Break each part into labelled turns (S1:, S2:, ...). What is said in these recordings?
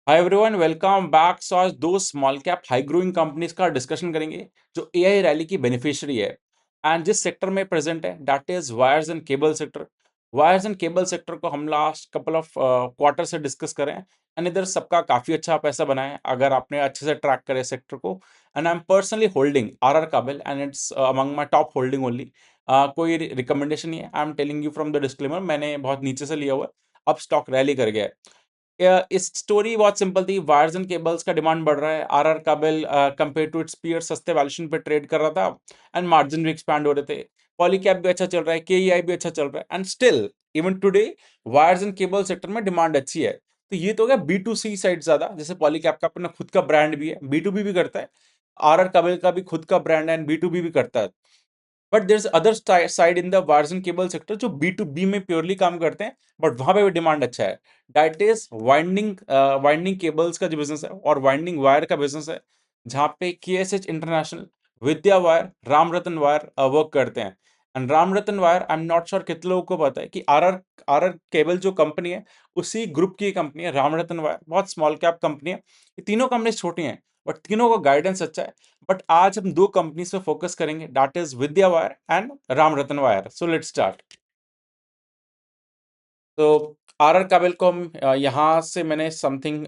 S1: हाय everyone, welcome back. So आज दो small cap high growing companies का डिस्कशन करेंगे जो एआई रैली की बेनिफिशियरी है एंड जिस सेक्टर में प्रेजेंट है that is wires and cable sector. Wires and cable sector को हम लास्ट कपल ऑफ क्वार्टर से डिस्कस करें एंड इधर सबका काफी अच्छा पैसा बना है अगर आपने अच्छे से ट्रैक करे सेक्टर को। And I am personally holding R Kabel and it's among my top holding only. कोई रिकमेंडेशन नहीं है, I am telling you from the disclaimer. मैंने बहुत नीचे से लिया हुआ है, अब स्टॉक रैली कर गया है। इस स्टोरी बहुत सिंपल थी। वायर्स एंड केबल्स का डिमांड बढ़ रहा है। आरआर काबल कंपेयर टू इट्स पीयर सस्ते वैल्यूएशन पे ट्रेड कर रहा था एंड मार्जिन भी एक्सपैंड हो रहे थे। पॉलीकैप भी अच्छा चल रहा है, केईआई भी अच्छा चल रहा है and still even today wires and cable sector में डिमांड अच्छी है। तो ये तो हो गया बी टू सी साइड ज्यादा, जैसे पॉलीकैप का अपना खुद का ब्रांड भी है, बी टू बी भी करता है। आरआर काबल का भी खुद का ब्रांड है एंड बी टू बी भी करता है। But there is other side in the wires and cable sector जो बी टू बी में प्योरली काम करते हैं, बट वहां पे भी डिमांड अच्छा है। दैट इज वाइंडिंग केबल्स का जो बिजनेस है और वाइंडिंग वायर का बिजनेस है, जहाँ पे केएसएच इंटरनेशनल, विद्या वायर, राम रतन वायर वर्क करते हैं। And Ram Ratan wire, I am not sure कितने लोगों को पता है कि आर आर केबल जो कंपनी है उसी ग्रुप की कंपनी है राम रतन वायर। बहुत स्मॉल कैप कंपनी है। ये तीनों कंपनी छोटी हैं बट तीनों का गाइडेंस अच्छा है। बट आज हम दो कंपनीज पे फोकस करेंगे, that is Vidya wire and Ram Ratan wire. So let's start. तो आर आर काबिल को हम यहाँ से मैंने समथिंग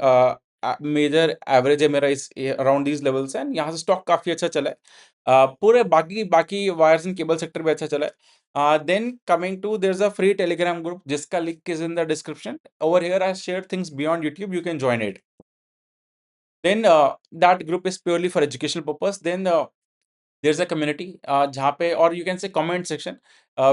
S1: मेजर एवरेज है मेरा इस अराउंड दीज लेवल्स एंड यहाँ से स्टॉक काफी अच्छा चला है। पूरे बाकी बाकी वायर्स एंड केबल सेक्टर भी अच्छा चला है। Then coming to there is a free Telegram group जिसका link is in the description. Over here I share things beyond YouTube, you can join it. Then that group is purely for educational purpose. Then there's a community जहाँ पे, और you can say comment section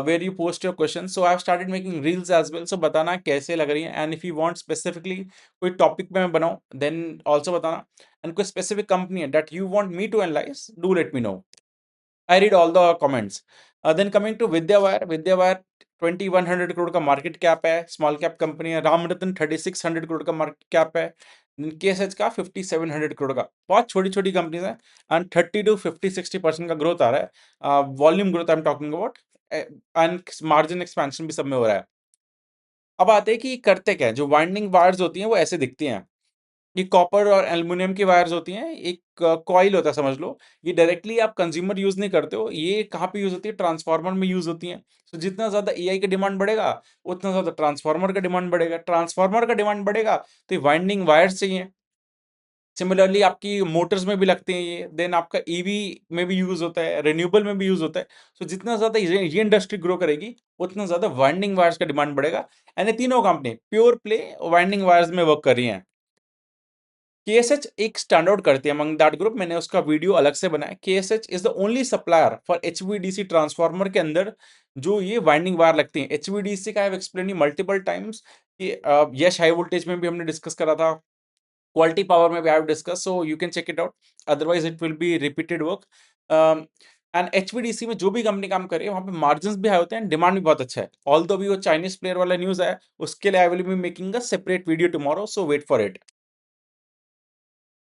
S1: where you post your questions. So I've started making reels as well. So बताना कैसे लग रही है and if you want specifically कोई topic पे मैं बनाऊँ then also बताना। and कोई specific company है that you want me to analyze, do let me know. I read all the comments. Then coming to Vidya Wire 2100 crore का market cap है, small cap company है। राम रतन 3600 करोड़ का मार्केट कैप है। केएसएच का 5700 करोड़ का। बहुत छोटी छोटी कंपनीज हैं एंड 30 to 50 60% का ग्रोथ आ रहा है। Volume growth I am talking about and margin expansion भी सब में हो रहा है। अब आते हैं कि करते क्या है। जो वाइंडिंग वायर्स होती हैं वो ऐसे दिखती हैं। ये कॉपर और एल्युमिनियम की वायर्स होती हैं। एक कॉइल होता है समझ लो। ये डायरेक्टली आप कंज्यूमर यूज नहीं करते हो, ये कहाँ पे यूज होती है? ट्रांसफार्मर में यूज होती हैं। तो जितना ज्यादा एआई का डिमांड बढ़ेगा उतना ज्यादा ट्रांसफार्मर का डिमांड बढ़ेगा। ट्रांसफार्मर का डिमांड बढ़ेगा तो ये वाइंडिंग वायर्स चाहिए। सिमिलरली आपकी मोटर्स में भी लगते हैं ये। देन आपका ईवी में भी यूज होता है, रिन्यूएबल में भी यूज होता है। सो जितना ज्यादा ये इंडस्ट्री ग्रो करेगी उतना ज्यादा वाइंडिंग वायर्स का डिमांड बढ़ेगा। एंड ये तीनों company pure play winding wires में वर्क कर रही हैं। केएसएच एक स्टैंड आउट करती है अमंग दैट ग्रुप। मैंने उसका वीडियो अलग से बनाया। KSH is the only supplier for HVDC transformer के अंदर जो ये वाइंडिंग वायर लगती है। एचवीडीसी का I have explain you multiple times कि यस हाई वोल्टेज में भी हमने डिस्कस करा था, क्वालिटी पावर में भी I have discuss, so you can check it out. Otherwise it will be repeated work. And HVDC में जो भी कंपनी काम करे वहां पे मार्जिन भी हाई होते हैं, डिमांड भी बहुत अच्छा है। ऑल्दो भी वो चाइनीज प्लेयर वाला न्यूज है, उसके लिए I will be making a separate video tomorrow, so wait for it.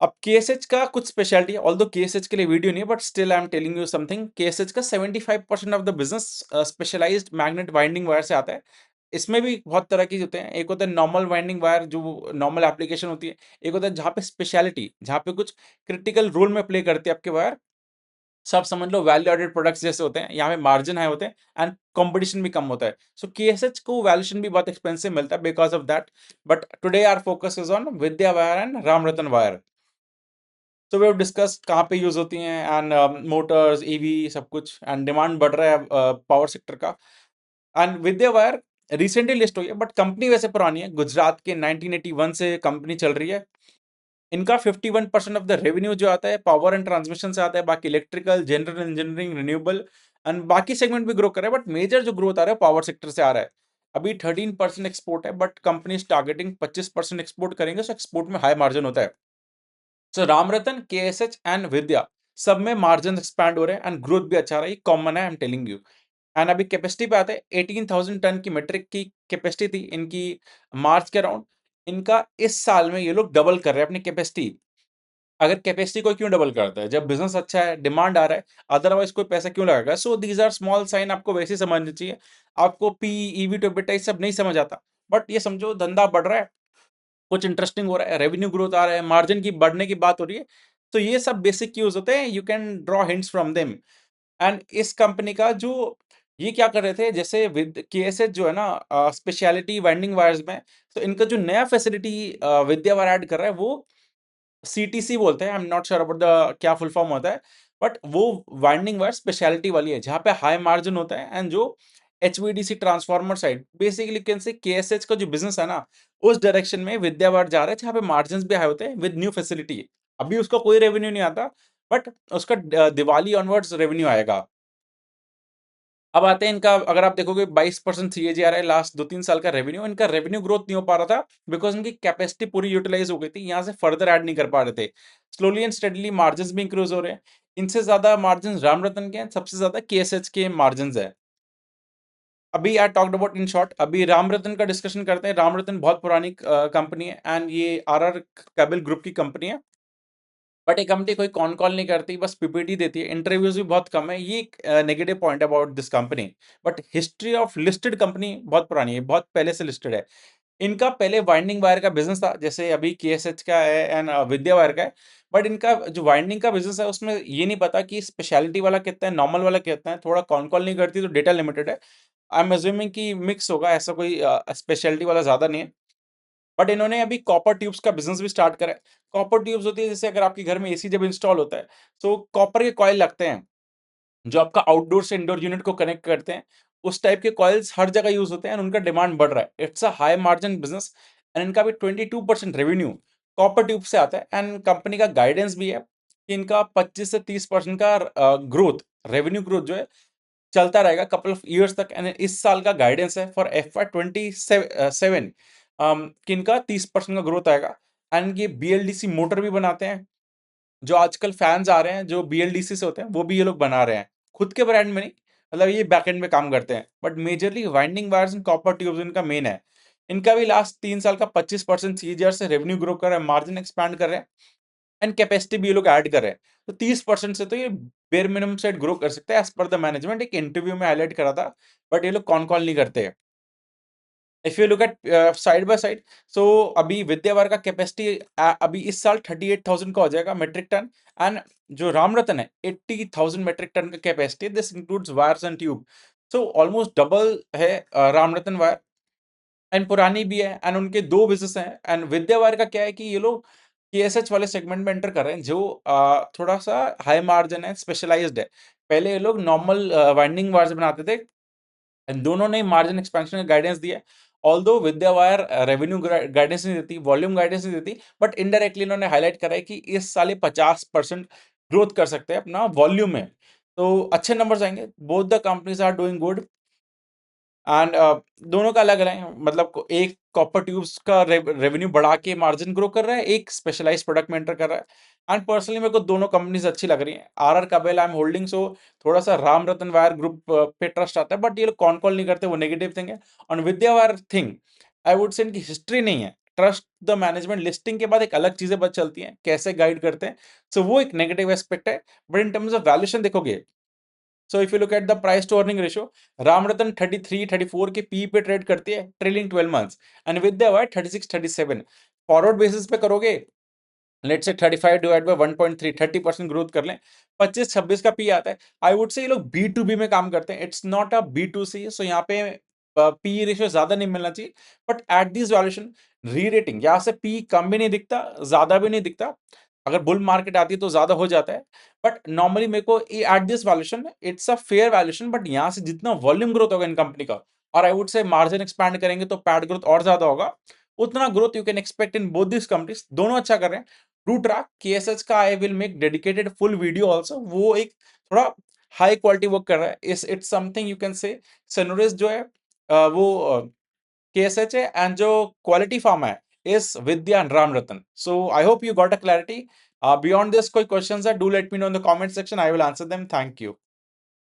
S1: अब केएसएच का कुछ स्पेशलिटी है, ऑल्दो केएसएच के लिए वीडियो नहीं है but still I am telling you something. KSH का 75% of the business specialised magnet winding wire से आता है। इसमें भी बहुत तरह के होते हैं। एक होता है नॉर्मल वाइंडिंग वायर जो नॉर्मल एप्लीकेशन होती है। एक होता है जहाँ पे स्पेशलिटी, जहाँ पे कुछ क्रिटिकल रोल में प्ले करते हैं आपके वायर। सब समझ लो वैल्यू एडेड प्रोडक्ट्स जैसे होते हैं, यहाँ पे मार्जिन हाई होते हैं एंड कंपटीशन भी कम होता है। सो केएसएच को वैल्यूएशन भी बहुत एक्सपेंसिव मिलता है because of that. But today our focus is on Vidya wire and Ramratan wire. तो वी हैव डिस्कस कहाँ पे यूज होती हैं एंड मोटर्स, ईवी, सब कुछ। एंड डिमांड बढ़ रहा है पावर सेक्टर का। And Vidya wire recently list हुई है बट कंपनी वैसे पुरानी है। गुजरात के 1981 से कंपनी चल रही है। इनका 51% ऑफ द रेवेन्यू जो आता है पावर एंड ट्रांसमिशन से आता है। बाकी electrical, general engineering, renewable and बाकी सेगमेंट भी ग्रो कर रहे हैं, बट मेजर जो ग्रोथ आ रहा है पावर सेक्टर से आ रहा है। अभी 13% एक्सपोर्ट है बट कंपनी टारगेटिंग 25% एक्सपोर्ट करेंगे। सो एक्सपोर्ट में हाई मार्जिन होता है। सो रामरतन, केएसएच एंड विद्या सब में मार्जिन एक्सपैंड हो रहे हैं एंड ग्रोथ भी अच्छा रहा है। ये कॉमन है, I am telling you. And अभी कैपेसिटी पे आते हैं। 18,000 टन की मेट्रिक की कैपेसिटी थी इनकी मार्च के अराउंड। इनका इस साल में ये लोग डबल कर रहे हैं अपनी कैपेसिटी। अगर कैपेसिटी को क्यों डबल करता है? जब बिजनेस अच्छा है, डिमांड आ रहा है, अदरवाइज कोई पैसा क्यों लगाएगा? So these are small sign, आपको वैसे ही समझना चाहिए। आपको पी, ईवी टू एबिटा सब नहीं समझ आता, बट ये समझो धंधा बढ़ रहा है। कुछ इंटरेस्टिंग हो रहा है, रेवेन्यू ग्रोथ आ रहा है, मार्जिन की बढ़ने की बात हो रही है। तो ये सब बेसिक क्यूज होते हैं, you can draw hints from them. And इस कंपनी का जो ये क्या कर रहे थे, जैसे विद केएसएच जो है ना स्पेशलिटी वाइंडिंग वायर्स में, तो इनका जो नया फैसिलिटी विद्यावार ऐड कर रहा है वो सीटीसी बोलते हैं। I am not sure about the क्या फुल फॉर्म होता है, बट वो वाइंडिंग वायर स्पेशलिटी वाली है जहाँ पे हाई मार्जिन होता है। एंड जो HVDC transformer side basically can say KSH का जो बिजनेस है ना, उस डायरेक्शन में विद्यावार जा रहा है जहाँ पे मार्जिन भी हाई होते हैं विद न्यू फैसिलिटी। अभी उसका कोई रेवेन्यू नहीं आता, बट उसका दिवाली ऑनवर्ड्स रेवेन्यू आएगा। अब आते हैं इनका, अगर आप देखोगे 22% सीएजीआर है लास्ट 2-3 साल का रेवेन्यू। इनका रेवेन्यू ग्रोथ नहीं हो पा रहा था बिकॉज इनकी कैपेसिटी पूरी यूटिलाइज हो गई थी, यहाँ से फर्दर ऐड नहीं कर पा रहे थे। स्लोली एंड स्टेडली मार्जिन भी इंक्रीज हो रहे हैं। इनसे ज्यादा मार्जिन रामरतन के हैं, सबसे ज्यादा केएसएच के मार्जिन है। अभी I talked about in short, अभी रामरतन का डिस्कशन करते हैं। रामरतन बहुत पुरानी कंपनी है एंड ये आरआर कैबल ग्रुप की कंपनी है। बट ये कंपनी कोई कॉन कॉल नहीं करती, बस पीपीटी देती है, इंटरव्यूज भी बहुत कम है। ये एक negative point about this company. But history of listed company बहुत पुरानी है, बहुत पहले से लिस्टेड है। इनका पहले वाइंडिंग वायर का बिजनेस था, जैसे अभी केएसएच का है एंड विद्या वायर का है। बट इनका जो वाइंडिंग का बिजनेस है उसमें ये नहीं पता कि स्पेशलिटी वाला कितना है, नॉर्मल वाला कितना है। थोड़ा कॉन कॉल नहीं करती तो डेटा लिमिटेड है। आई एम अज्यूमिंग कि मिक्स होगा, ऐसा कोई स्पेशलिटी वाला ज्यादा नहीं है। बट इन्होंने अभी कॉपर ट्यूब्स का बिजनेस भी स्टार्ट करा है। कॉपर ट्यूब्स होती है, जैसे अगर आपके घर में एसी जब इंस्टॉल होता है तो कॉपर के कॉइल लगते हैं जो आपका आउटडोर से इंडोर यूनिट को कनेक्ट करते हैं। उस टाइप के कॉइल्स हर जगह यूज होते हैं और उनका डिमांड बढ़ रहा है। It's a high margin business and इनका भी 22% रेवेन्यू कॉपर ट्यूब से आता है। एंड कंपनी का गाइडेंस भी है कि इनका 25 से 30% का ग्रोथ, रेवेन्यू ग्रोथ जो है चलता रहेगा कपल ऑफ इयर्स तक। एंड इस साल का गाइडेंस है फॉर FY 27 कि इनका 30% का ग्रोथ आएगा। एंड ये बीएलडीसी मोटर भी बनाते हैं, जो आजकल फैंस आ रहे हैं जो बीएलडीसी से होते हैं वो भी ये लोग बना रहे हैं, खुद के ब्रांड में नहीं। मतलब ये बैकएंड में काम करते हैं, but majorly winding wires and copper tubes इनका मेन है। इनका भी लास्ट 3 साल का 25% सीजीआर से रेवेन्यू ग्रो कर रहा है, मार्जिन एक्सपैंड कर रहे हैं एंड कैपेसिटी भी ये लोग ऐड कर रहे हैं। तो 30% से तो ये बेर मिनिमम से ग्रो कर सकते हैं एज पर द मैनेजमेंट। एक इंटरव्यू में हाईलाइट करा था, बट ये लोग कॉन कॉल नहीं करते हैं। If you look at side by side, so अभी विद्यावार का कैपेसिटी अभी इस साल 38,000 का हो जाएगा मेट्रिक टन। एंड जो रामरतन है 80,000 मेट्रिक टन का capacity, this includes wires and tube. So almost double है रामरतन वायर। एंड पुरानी भी है एंड उनके दो बिजनेस हैं। एंड विद्यावार का क्या है कि ये लोग केएसएच वाले सेगमेंट में एंटर कर रहे हैं, जो थोड़ा सा हाई मार्जिन है, स्पेशलाइज्ड है। पहले ये लोग नॉर्मल वाइंडिंग वायर्स बनाते थे एंड दोनों ने मार्जिन एक्सपेंशन का गाइडेंस दिया। ऑल्दो विद्या वायर रेवेन्यू गाइडेंस नहीं देती, वॉल्यूम गाइडेंस नहीं देती, बट इनडायरेक्टली इन्होंने हाईलाइट करा है कि इस साल ये 50% ग्रोथ कर सकते हैं अपना वॉल्यूम में। तो अच्छे नंबर्स आएंगे। Both the companies are doing good and दोनों का अलग अलग है। मतलब एक कॉपर ट्यूब्स का रेवेन्यू बढ़ा के मार्जिन ग्रो कर रहा है, एक स्पेशलाइज्ड प्रोडक्ट में एंटर कर रहा है। एंड पर्सनली मेरे को दोनों कंपनीज अच्छी लग रही हैं। RR Kabel I am holding, सो थोड़ा सा राम रतन वायर ग्रुप पे ट्रस्ट आता है, बट ये लोग कॉन कॉल नहीं करते, वो नेगेटिव थिंग है। और Vidya wire thing, I would say इनकी हिस्ट्री नहीं है। ट्रस्ट द मैनेजमेंट लिस्टिंग के बाद एक अलग चीजें बच चलती हैं, कैसे गाइड करते हैं। सो वो एक नेगेटिव एस्पेक्ट है। But in terms of valuation देखोगे, so if you look at the price to earning ratio, Ramratan 33-34 के पी पे ट्रेड करती है trailing 12 months, and Vidya wire 36-37। Forward basis पे करोगे, लेट से 35 डिवाइड बाय 1.3, 30% ग्रोथ कर लें, 25-26 का पी आता है। आई वुड से ये लोग बी टू बी में काम करते हैं, it's not a B to C. So यहाँ पे पी रेशियो ज्यादा नहीं मिलना चाहिए। But at this valuation, rerating यहाँ से पी कम भी नहीं दिखता, ज्यादा भी नहीं दिखता। अगर बुल मार्केट आती है तो ज्यादा हो जाता है, बट नॉर्मली मेरे को eight this valuation it's a fair valuation. But यहाँ से जितना वॉल्यूम ग्रोथ होगा इन कंपनी का, और आई वुड से मार्जिन एक्सपैंड करेंगे तो पैड ग्रोथ और ज्यादा होगा, उतना growth you can expect in both this companies. दोनों अच्छा कर रहे हैं। ट्रू ट्रैक केएसएच का I will make dedicated full video also, वो एक थोड़ा हाई क्वालिटी वर्क कर रहा है। इस it's something you can say सोनोरिस जो है वो केएसएच है, एंड जो क्वालिटी फार्म है इस Vidya and Ram Ratan. So I hope you got a clarity. Beyond this कोई क्वेश्चंस है, do let me know in the comment section, I will answer them. Thank you.